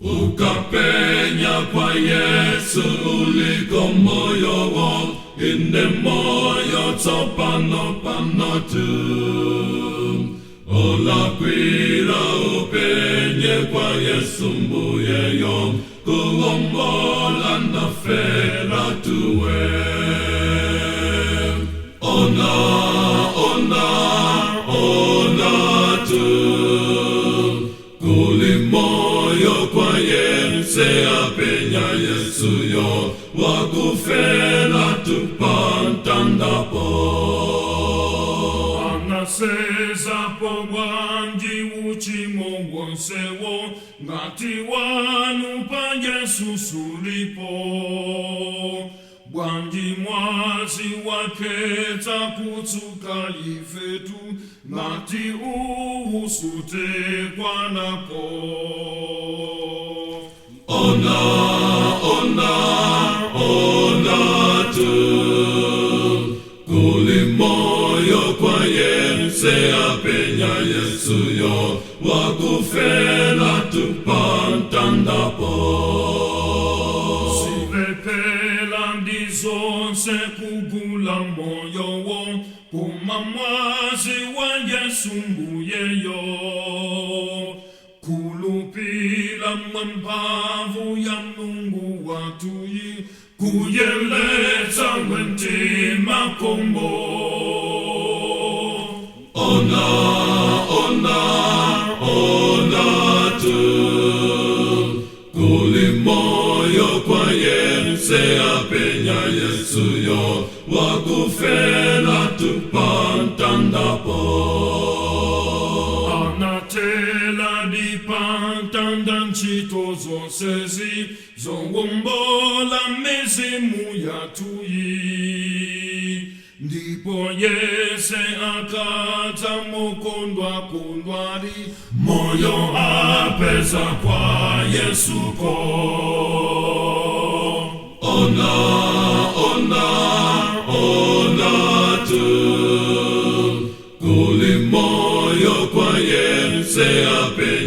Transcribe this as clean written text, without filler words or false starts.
Ukapenya kwa Yesu uliko moyo wangu, inde moyo topano tu. Ola kwira upenye kwa Yesu mbuyeyo, kuombola na fera tuwe. Ona tu, kulimoyo kwa Yense apenya Yesu yo, wakufera tupantandapo. Anaseza po wanji uchimo wonsewo, ngati wanu pa Yesu sulipo. Wanji mwazi waketa kutuka ifetu, ngati uhusute kwa napo. Ona tu, kulimoyo kwa Yense apenya Yesu yo, wakufera tupantandapo. Sivepela ndizonse kugula moyo wo, kumamwazi wa Yesu mbuyeyo. Kulupila mwampavu ya Mungu watuyi, kuyeleta wentima kombo. Ona tu, kulimoyo kwa Yense apenya Yesu yo, wakufera tupantandapo. Anatela di pantandan chito zonsezi, zongombola mezimu ya tuyi. Ndipo Yese akata mokondwa kondwari, moyo apeza kwa Yesu ko. Ona tu, kulimoyo kwa Yense apenya